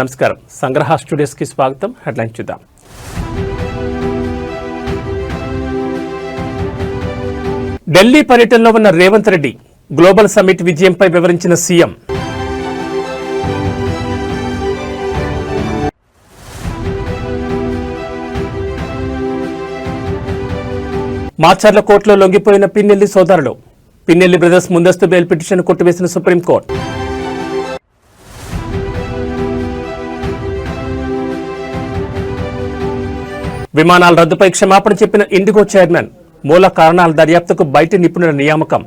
నమస్కారం. సంగ్రహ స్టూడియోస్ కి స్వాగతం. హెడ్లైన్ చూద్దాం. ఢిల్లీ పర్యటనలో ఉన్న రేవంత్ రెడ్డి గ్లోబల్ సమ్మిట్ విజయంపై వివరించిన సీఎం. మాచర్ల కోర్టులో లొంగిపోయిన పిన్నెల్లి సోదరులు. పిన్నెల్లి బ్రదర్స్ ముందస్తు బెయిల్ పిటిషన్ కొట్టివేసిన సుప్రీంకోర్టు. విమానాల రద్దుపై క్షమాపణ చెప్పిన ఇండిగో చైర్మన్. మూల కారణాల దర్యాప్తుకు బయటి నిపుణుల నియామకం.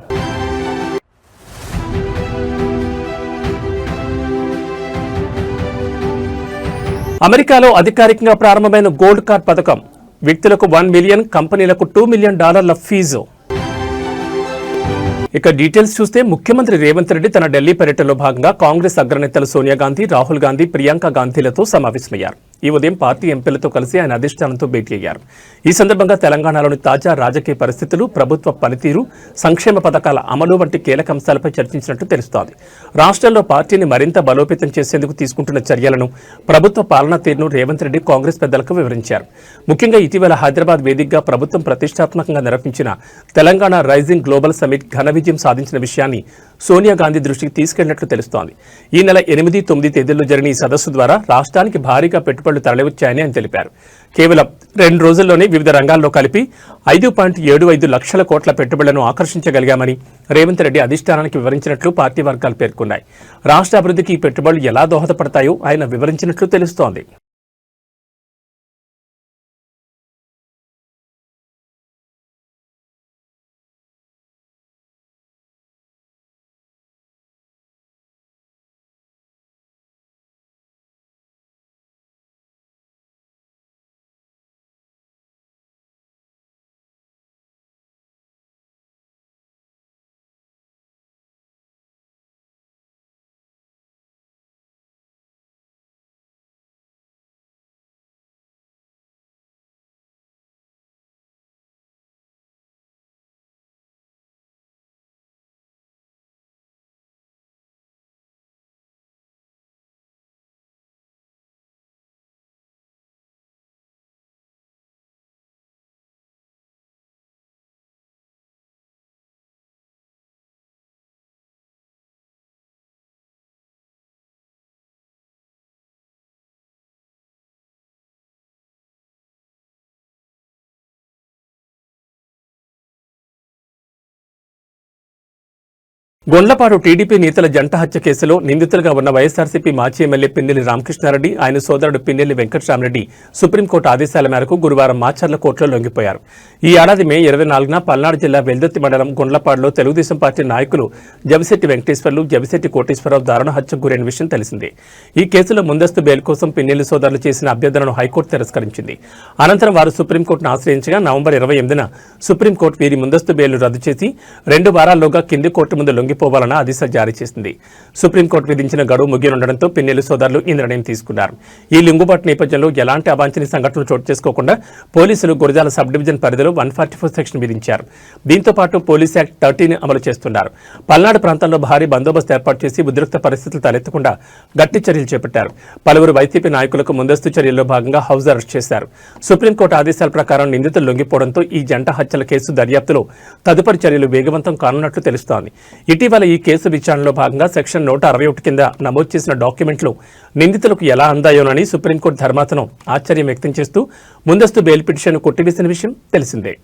అమెరికాలో అధికారికంగా ప్రారంభమైన గోల్డ్ కార్డ్ పథకం. వ్యక్తులకు $1 మిలియన్, కంపెనీలకు $2 మిలియన్ ఫీజు. ఇక డీటెయిల్స్ చూస్తే ముఖ్యమంత్రి రేవంత్ రెడ్డి తన ఢిల్లీ పర్యటనలో భాగంగా కాంగ్రెస్ అగ్రనేతలు సోనియా గాంధీ, రాహుల్ గాంధీ, ప్రియాంక గాంధీలతో సమావేశమయ్యారు. ఈ ఉదయం పార్టీ ఎంపీలతో కలిసి ఆయన అధిష్టానంతో భేటీ అయ్యారు. ఈ సందర్భంగా తెలంగాణలోని తాజా రాజకీయ పరిస్థితులు, ప్రభుత్వ పనితీరు, సంక్షేమ పథకాల అమలు వంటి కీలక అంశాలపై చర్చించినట్టు తెలుస్తోంది. రాష్ట్రంలో పార్టీని మరింత బలోపేతం చేసేందుకు తీసుకుంటున్న చర్యలను, ప్రభుత్వ పాలనా తీరును రేవంత్ రెడ్డి కాంగ్రెస్ పెద్దలకు వివరించారు. ముఖ్యంగా ఇటీవల హైదరాబాద్ వేదికగా ప్రభుత్వం ప్రతిష్టాత్మకంగా నిర్వహించిన తెలంగాణ రైజింగ్ గ్లోబల్ సమ్మిట్ ఘన విజయం సాధించిన విషయాన్ని సోనియా గాంధీ దృష్టికి తీసుకెళ్లినట్లు తెలుస్తోంది. ఈ నెల 8, 9 తేదీల్లో జరిగిన ఈ సదస్సు ద్వారా రాష్ట్రానికి భారీగా పెట్టుబడులు తరలివచ్చాయని ఆయన తెలిపారు. కేవలం 2 రోజుల్లోనే వివిధ రంగాల్లో కలిపి 5.75 లక్షల కోట్ల పెట్టుబడులను ఆకర్షించగలిగామని రేవంత్ రెడ్డి అధిష్టానానికి వివరించినట్లు పార్టీ వర్గాలు పేర్కొన్నాయి. రాష్ట్ర అభివృద్ధికి ఈ పెట్టుబడులు ఎలా దోహదపడతాయో ఆయన వివరించినట్లు తెలుస్తోంది. గొండ్లపాడు టీడీపీ నేతల జంట హత్య కేసులో నిందితులుగా ఉన్న వైఎస్ఆర్సీపీ మాజీ ఎమ్మెల్యే పిన్నెల్లి రామకృష్ణారెడ్డి, ఆయన సోదరుడు పిన్నెల్లి వెంకటరామరెడ్డి సుప్రీంకోర్టు ఆదేశాల మేరకు గురువారం మాచర్ల కోర్టులో లొంగిపోయారు. ఈ ఏడాది మే 24న పల్నాడు జిల్లా వెల్దుర్తి మండలం గొండ్లపాడులో తెలుగుదేశం పార్టీ నాయకులు జవిశెట్టి వెంకటేశ్వర్లు, జవిశెట్టి కోటేశ్వరరావు దారుణ హత్యకు గురైన విషయం తెలిసిందే. ఈ కేసులో ముందస్తు బెయిల్ కోసం పిన్నెల్లి సోదరులు చేసిన అభ్యర్థనను హైకోర్టు తిరస్కరించింది. అనంతరం వారు సుప్రీంకోర్టును ఆశ్రయించగా నవంబర్ 28న సుప్రీంకోర్టు వీరి ముందస్తు బెయిల్ను రద్దు చేసి 2 వారాల్లోగా కింది కోర్టు ముందు పోవాలన్న ఆదేశాలు జారీ చేసింది. సుప్రీంకోర్టు విధించిన గడువు ముగియనుండడంతో పిన్నెల్లి సోదరులు ఈ నిర్ణయం తీసుకున్నారు. ఈ లింగుబాటు నేపథ్యంలో ఎలాంటి అవాంఛనీయ సంఘటనలు చోటు చేసుకోకుండా పోలీసులు గురజాల సబ్ డివిజన్ పరిధిలో 144 సెక్షన్ విధించారు. దీంతో పాటు పోలీస్ యాక్ట్ 30 అమలు చేస్తున్నారు. పల్నాడు ప్రాంతంలో భారీ బందోబస్తు ఏర్పాటు చేసి ఉద్రిక్త పరిస్థితులు తలెత్తకుండా గట్టి చర్యలు చేపట్టారు. పలువురు వైసీపీ నాయకులకు ముందస్తు చర్యల్లో భాగంగా హౌస్ అరెస్ట్ చేశారు. సుప్రీంకోర్టు ఆదేశాల ప్రకారం నిందితులు లొంగిపోవడంతో ఈ జంట హత్యల కేసు దర్యాప్తులో తదుపరి చర్యలు వేగవంతం కానున్నట్లు తెలుస్తోంది. ఇటీవల ఈ కేసు విచారణలో భాగంగా సెక్షన్ 161 కింద నమోదు చేసిన డాక్యుమెంట్లు నిందితులకు ఎలా అందాయోనని సుప్రీంకోర్టు ధర్మాసనం ఆశ్చర్యం వ్యక్తం చేస్తూ ముందస్తు బెయిల్ పిటిషన్ కొట్టివేసిన విషయం తెలిసిందే.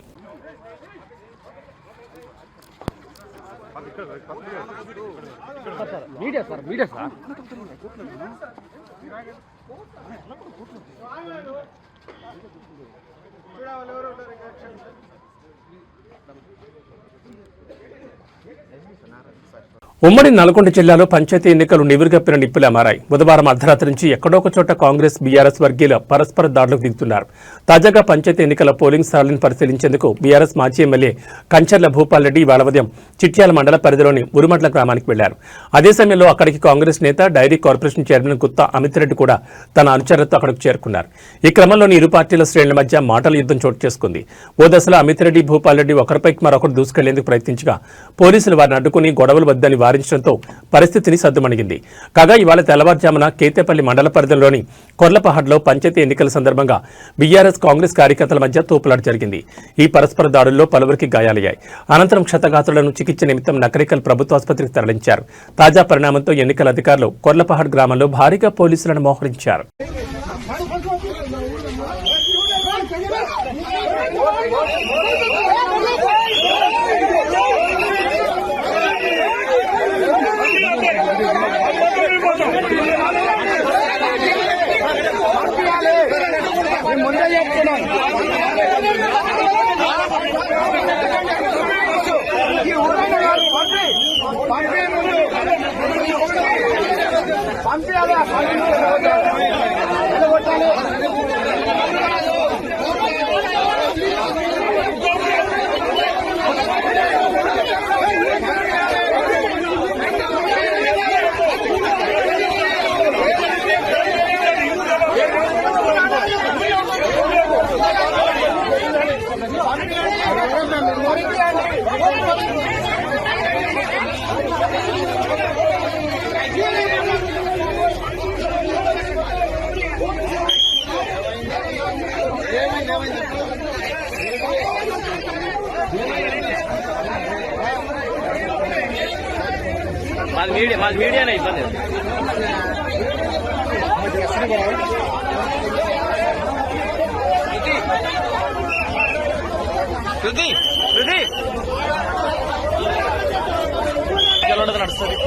ఉమ్మడి నల్గొండ జిల్లాలో పంచాయతీ ఎన్నికలు నివురుగప్పిన నిప్పులా మారాయి. బుధవారం అర్ధరాత్రి నుంచి ఎక్కడో ఒక చోట కాంగ్రెస్, బీఆర్ఎస్ వర్గీయుల పరస్పర దాడులకు దిగుతున్నారు. తాజాగా పంచాయతీ ఎన్నికల పోలింగ్ స్థలాలను పరిశీలించేందుకు బీఆర్ఎస్ మాజీ ఎమ్మెల్యే కంచర్ల భూపాల్ రెడ్డి ఇవాళ ఉదయం చిట్యాల మండల పరిధిలోని ఉరుమట్ల గ్రామానికి వెళ్లారు. అదే సమయంలో అక్కడికి కాంగ్రెస్ నేత, dairy corporation chairman Gutha Amit Reddy కూడా తన అనుచరులతో అక్కడికి చేరుకున్నారు. ఈ క్రమంలోని ఇరు పార్టీల శ్రేణుల మధ్య మాటల యుద్ధం చోటు చేసుకుంది. ఓ దశలో అమిత్ రెడ్డి, భూపాల్ రెడ్డి ఒకరిపైకి మరొకరు దూసుకెళ్లేందుకు ప్రయత్నించగా పోలీసులు వారిని అడ్డుకుని గొడవలు వద్దని వారించడంతో పరిస్థితిని సద్దుమణిగింది. కాగా ఇవాళ తెల్లవారుజామున కేతేపల్లి మండల పరిధిలోని కొర్లపహాడ్లో పంచాయతీ ఎన్నికల సందర్భంగా బీఆర్ఎస్ కాంగ్రెస్ కార్యకర్తల మధ్య తోపులాట జరిగింది. ఈ పరస్పర దాడుల్లో పలువురికి గాయాలయ్యాయి. అనంతరం క్షతగాత్రులను చికిత్స నిమిత్తం నకరికల్ ప్రభుత్వాసుపత్రికి తరలించారు. తాజా పరిణామంతో ఎన్నికల అధికారులు కొర్లపహాడ్ గ్రామంలో భారీగా పోలీసులను మోహరించారు. మాది మీడియానే ఇబ్బంది. శృతి శృతి నడుస్తుంది.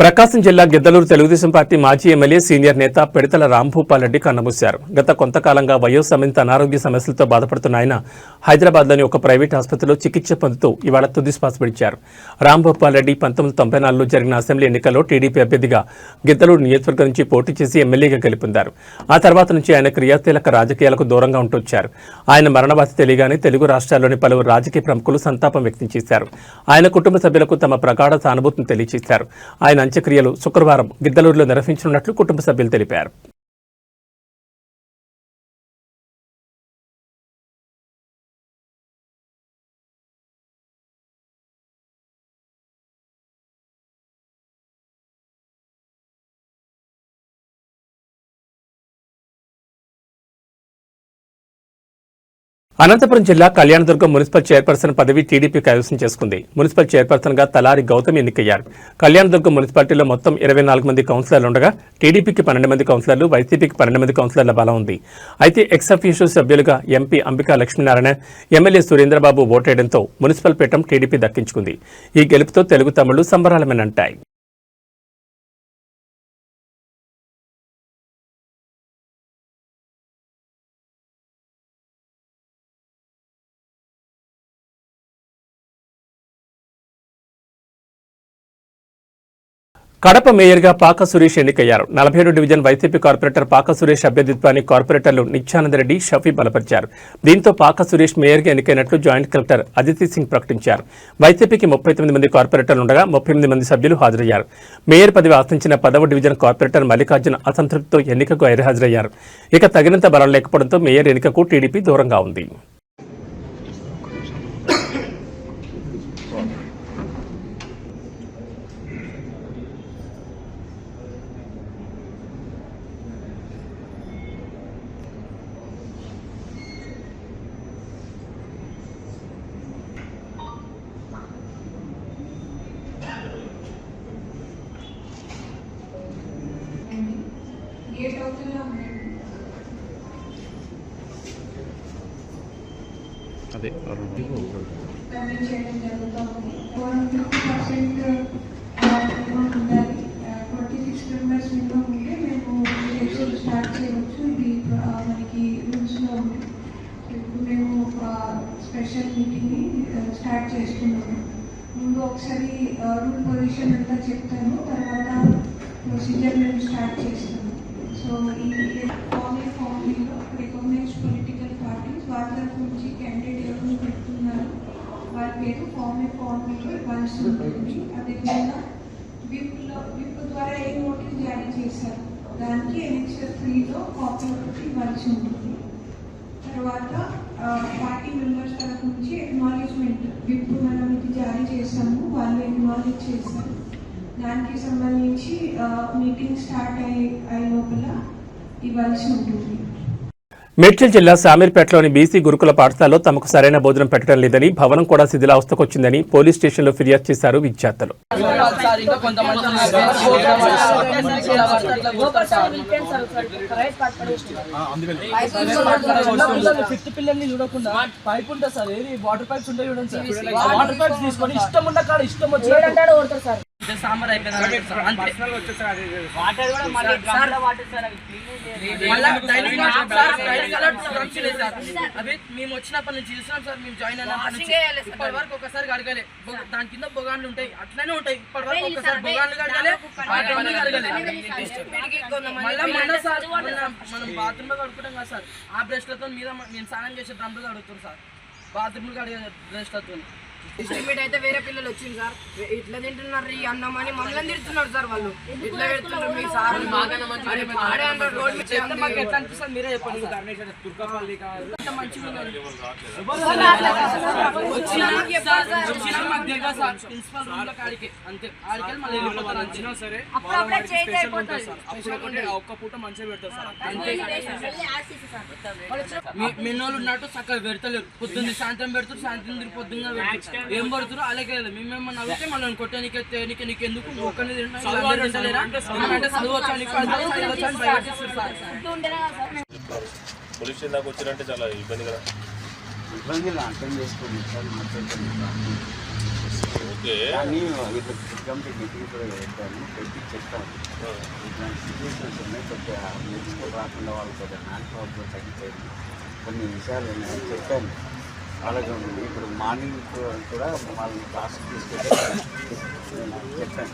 ప్రకాశం జిల్లా గిద్దలూరు తెలుగుదేశం పార్టీ మాజీ ఎమ్మెల్యే సీనియర్ నేత పిడతల రాంభూపాల్ రెడ్డి కన్నమూశారు. గత కొంతకాలంగా వయోసంబంధిత అనారోగ్య సమస్యలతో బాధపడుతున్న ఆయన హైదరాబాద్లోని ఒక ప్రైవేట్ ఆసుపత్రిలో చికిత్స పొందుతూ ఇవాళ తుది శ్వాస విడిచారు. రాంభూపాల్ రెడ్డి 1994లో జరిగిన అసెంబ్లీ ఎన్నికల్లో టీడీపీ అభ్యర్థిగా గిద్దలూరు నియోజకవర్గం నుంచి పోటీ చేసి ఎమ్మెల్యేగా గెలుపొందారు. ఆ తర్వాత నుంచి ఆయన క్రియాశీలక రాజకీయాలకు దూరంగా ఉంటొచ్చారు. ఆయన మరణ వార్త తెలియగానే తెలుగు రాష్ట్రాల్లోని పలువురు రాజకీయ ప్రముఖులు సంతాపం వ్యక్తం చేశారు. ఆయన కుటుంబ సభ్యులకు తమ ప్రగాఢ సానుభూతిని తెలియజేశారు. ఆయన అంత్యక్రియలు శుక్రవారం గిద్దలూరులో నిర్వహించనున్నట్లు కుటుంబ సభ్యులు తెలిపారు. అనంతపురం జిల్లా కళ్యాణదుర్గం మున్సిపల్ చైర్పర్సన్ పదవి టీడీపీ కైవసం చేసుకుంది. మున్సిపల్ చైర్పర్సన్ గా తలారి గౌతమ్ ఎన్నికయ్యారు. కళ్యాణదుర్గం మున్సిపాలిటీలో మొత్తం 24 మంది కౌన్సిలర్లు ఉండగా టీడీపీకి 12 మంది కౌన్సిలర్లు, వైసీపీకి 12 మంది కౌన్సిలర్ల బలం ఉంది. అయితే ఎక్స్ అఫీషియో సభ్యులుగా ఎంపీ అంబికా లక్ష్మీనారాయణ, ఎమ్మెల్యే సురేంద్రబాబు ఓటేయడంతో మున్సిపల్ పీఠం టీడీపీ దక్కించుకుంది. ఈ గెలుపుతో తెలుగు తమ్ముళ్లు సంబరాలమేనంటాయి. కడప మేయర్గా పాక సురేష్ ఎన్నికయ్యారు. 47 డివిజన్ వైసీపీ కార్పొరేటర్ పాక సురేష్ అభ్యర్థిత్వాన్ని కార్పొరేటర్లు నిత్యానందరెడ్డి, షఫీ బలపరిచారు. దీంతో పాక సురేష్ మేయర్గా ఎన్నికైనట్లు జాయింట్ కలెక్టర్ అదితి సింగ్ ప్రకటించారు. వైసీపీకి 39 మంది కార్పొరేటర్లు ఉండగా 38 మంది సభ్యులు హాజరయ్యారు. మేయర్ పదవి ఆశించిన 10వ డివిజన్ కార్పొరేటర్ మల్లికార్జున అసంతృప్తితో ఎన్నికకు గైర్హాజరయ్యారు. ఇక తగినంత బలం లేకపోవడంతో మేయర్ ఎన్నికకు టీడీపీ దూరంగా ఉంది. అదే చేయడం జరుగుతుంది. 50% 46 మెంబర్స్ మినిమం ఉంటే మేము స్టార్ట్ చేయవచ్చు. ఇది మనకి రూల్స్లో ఉంది. ఇప్పుడు మేము స్పెషల్ మీటింగ్ని స్టార్ట్ చేస్తున్నాము. ముందు ఒకసారి రూల్ పొజిషన్ అంతా చెప్తాను, తర్వాత ప్రొసీజర్ మేము స్టార్ట్ చేస్తాము. సో ఈ ఫార్మీలో రికగ్నైజ్డ్ పొలిటికల్ పార్టీస్ వాళ్ళ తరఫు నుంచి క్యాండిడేట్ ఎవరు పెడుతున్నారు, వాళ్ళ ఉంటుంది. అదేవిధంగా విప్ ద్వారా ఏ నోటీస్ జారీ చేశారు దానికి ఎనెక్సర్ 3లో కాపీ ఒకటి ఇవ్వాల్సి ఉంటుంది. తర్వాత పార్టీ మెంబర్స్ తరఫు నుంచి ఎక్నాలెడ్జ్మెంట్ విప్ మనం ఇది జారీ చేశాము, వాళ్ళు ఎక్నాలెడ్జ్ చేశారు. దానికి సంబంధించి మీటింగ్ స్టార్ట్ అయ్యే లోపల ఇవ్వాల్సి ఉంటుంది. మేడ్చల్ జిల్లా శామీర్పేటలోని బీసీ గురుకుల పాఠశాలలో తమకు సరైన భోజనం పెట్టడం లేదని, భవనం కూడా శిథిలావస్థకొచ్చిందని పోలీస్ స్టేషన్లో ఫిర్యాదు చేశారు విద్యార్థులు. సాంబార్ అయిపోయింది. అవి మేము వచ్చినప్పటి నుంచి చూస్తున్నాం సార్, మేము జాయిన్ అయినప్పటి నుంచి ఇప్పటి వరకు ఒకసారి కడగలే. దాని కింద బొగాన్లు ఉంటాయి, అట్లనే ఉంటాయి. ఇప్పటి వరకు ఒకసారి బొగాన్లు కడగలే, మళ్ళీ మొన్న సార్ మనం బాత్రూమ్ లో కడుకుంటాం కదా సార్, ఆ బ్రష్లతో మీద మేము స్నానం చేసే డ్రమ్లు కడుగుతాం సార్, బాత్రూమ్ కడిగే బ్రష్లతో. ఎస్టిమేట్ అయితే వేరే పిల్లలు వచ్చింది సార్, ఇట్లా తింటున్నారు ఈ అన్నం అని మమ్మల్ని తిడుతున్నారు సార్. వాళ్ళు ఇట్లా పెడుతున్నారు మీ సార్ ఎట్లా అనిపిస్తుంది మీరే చెప్పండి. ప్రిన్సిపల్ రూమ్ లో కాడికి అంతే, ఆడికి మళ్ళీ వెళ్ళిపోతారు. అంచినా సరే ఒక్క పూట మంచిగా పెడతారు సార్ అంతే. మెన్నోళ్ళు ఉన్నట్టు చక్కగా పెడతలేరు, పొద్దున్న సాయంత్రం పెడతారు, సాయంత్రం పొద్దున్న పెడతారు. ఏం పడుతున్నారు అలాగే మేమేమన్నా అడిగితే మళ్ళీ కొట్టే నీకు ఎందుకు ఒక్కనే తింటలేరా అంటే చదవచ్చు అని పోలీస్ స్టేషన్ దాకా వచ్చినంటే చాలా ఇబ్బంది కదా. ఇబ్బంది అర్థం చేసుకోండి సార్, ఓకే కానీ కమిటీ మీటింగ్ కూడా పెట్టాను, పెట్టి చెప్తాను. ఇట్లాంటి సిచ్యువేషన్స్ ఉన్నాయి, కొద్దిగా నెక్స్ట్ రాకుండా వాళ్ళు కొద్దిగా హ్యాండ్ పవర్తో తగ్గిపోయింది, కొన్ని విషయాలు ఉన్నాయని చెప్పాను అలాగే. ఇప్పుడు మార్నింగ్ కూడా వాళ్ళని క్లాస్కి తీసుకెళ్ళి చెప్పాను.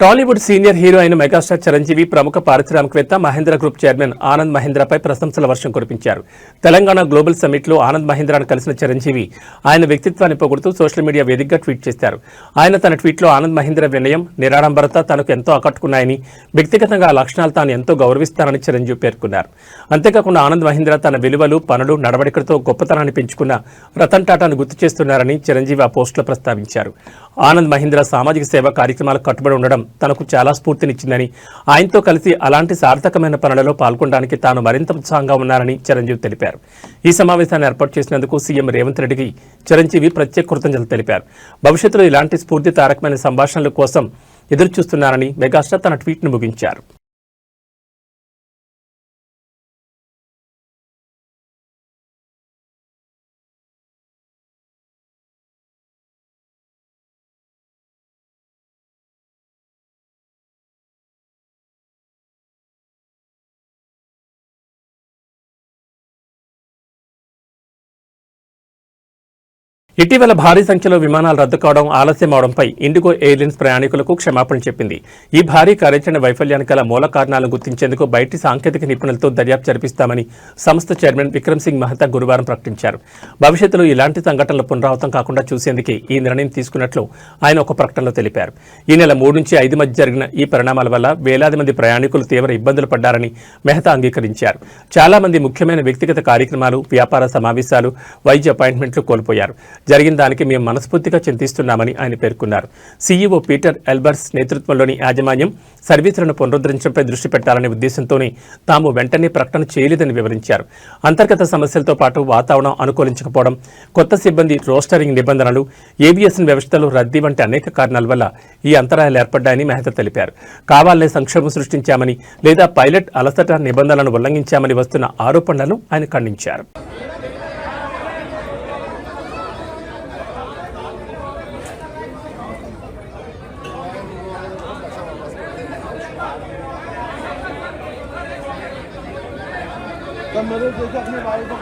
టాలీవుడ్ సీనియర్ హీరో అయిన మెగాస్టార్ చిరంజీవి ప్రముఖ పారిశ్రామికవేత్త మహేంద్ర గ్రూప్ చైర్మన్ ఆనంద్ మహీంద్రాపై ప్రశంసల వర్షం కురిపించారు. తెలంగాణ గ్లోబల్ సమ్మిట్లో ఆనంద్ మహీంద్రాను కలిసిన చిరంజీవి ఆయన వ్యక్తిత్వాన్ని పొగుడుతూ సోషల్ మీడియా వేదికగా ట్వీట్ చేశారు. ఆయన తన ట్వీట్లో ఆనంద్ మహీంద్ర వినయం, నిరాడంబరత తనకు ఎంతో ఆకట్టుకున్నాయని, వ్యక్తిగతంగా ఆ లక్షణాలు తాను ఎంతో గౌరవిస్తానని చిరంజీవి పేర్కొన్నారు. అంతేకాకుండా ఆనంద్ మహీంద్ర తన విలువలు, పనులు, నడవడికలతో గొప్పతనాన్ని పెంచుకున్న రతన్ టాటాను గుర్తు చేస్తున్నారని చిరంజీవి ఆ పోస్టులో ప్రస్తావించారు. ఆనంద్ మహీంద్ర సామాజిక సేవా కార్యక్రమాలకు కట్టుబడి ఉండడం తనకు చాలా స్ఫూర్తినిచ్చిందని, ఆయనతో కలిసి అలాంటి సార్థకమైన పనులలో పాల్గొనడానికి తాను మరింత ఉత్సాహంగా ఉన్నారని చిరంజీవి తెలిపారు. ఈ సమావేశాన్ని ఏర్పాటు చేసినందుకు సీఎం రేవంత్ రెడ్డికి చిరంజీవి ప్రత్యేక కృతజ్ఞతలు తెలిపారు. భవిష్యత్తులో ఇలాంటి స్ఫూర్తిదాయకమైన సంభాషణల కోసం ఎదురుచూస్తున్నారని మెగాస్టార్ తన ట్వీట్ను ముగించారు. ఇటీవల భారీ సంఖ్యలో విమానాలు రద్దు కావడం, ఆలస్యం అవడంపై ఇండిగో ఎయిర్లైన్స్ ప్రయాణికులకు క్షమాపణ చెప్పింది. ఈ భారీ కార్యాచరణ వైఫల్యానికి గల మూల కారణాలను గుర్తించేందుకు బయటి సాంకేతిక నిపుణులతో దర్యాప్తు జరిపిస్తామని సంస్థ చైర్మన్ విక్రమ్ సింగ్ మెహతా గురువారం ప్రకటించారు. భవిష్యత్తులో ఇలాంటి సంఘటనలు పునరావృతం కాకుండా చూసేందుకే ఈ నిర్ణయం తీసుకున్నట్లు ఆయన ఒక ప్రకటనలో తెలిపారు. ఈ నెల 3 నుంచి 5 మధ్య జరిగిన ఈ పరిణామాల వల్ల వేలాది మంది ప్రయాణికులు తీవ్ర ఇబ్బందులు పడ్డారని మెహతా అంగీకరించారు. చాలా మంది ముఖ్యమైన వ్యక్తిగత కార్యక్రమాలు, వ్యాపార సమావేశాలు, వైద్య అపాయింట్మెంట్లు కోల్పోయారు. జరిగిన దానికి మేము మనస్ఫూర్తిగా చింతిస్తున్నామని ఆయన పేర్కొన్నారు. సీఈఓ పీటర్ ఎల్బర్స్ నేతృత్వంలోని యాజమాన్యం సర్వీసులను పునరుద్ధరించడంపై దృష్టి పెట్టాలనే ఉద్దేశంతోనే తాము వెంటనే ప్రకటన చేయలేదని వివరించారు. అంతర్గత సమస్యలతో పాటు వాతావరణం అనుకూలించకపోవడం, కొత్త సిబ్బంది రోస్టరింగ్ నిబంధనలు, ఏవియేషన్ వ్యవస్థలో రద్దీ వంటి అనేక కారణాల వల్ల ఈ అంతరాయాలు ఏర్పడ్డాయని మెహతా తెలిపారు. కావాలనే సంక్షోభం సృష్టించామని లేదా పైలట్ అలసట నిబంధనలను ఉల్లంఘించామని వస్తున్న ఆరోపణలను ఆయన ఖండించారు. तो मेरे जैसे अपने भाई को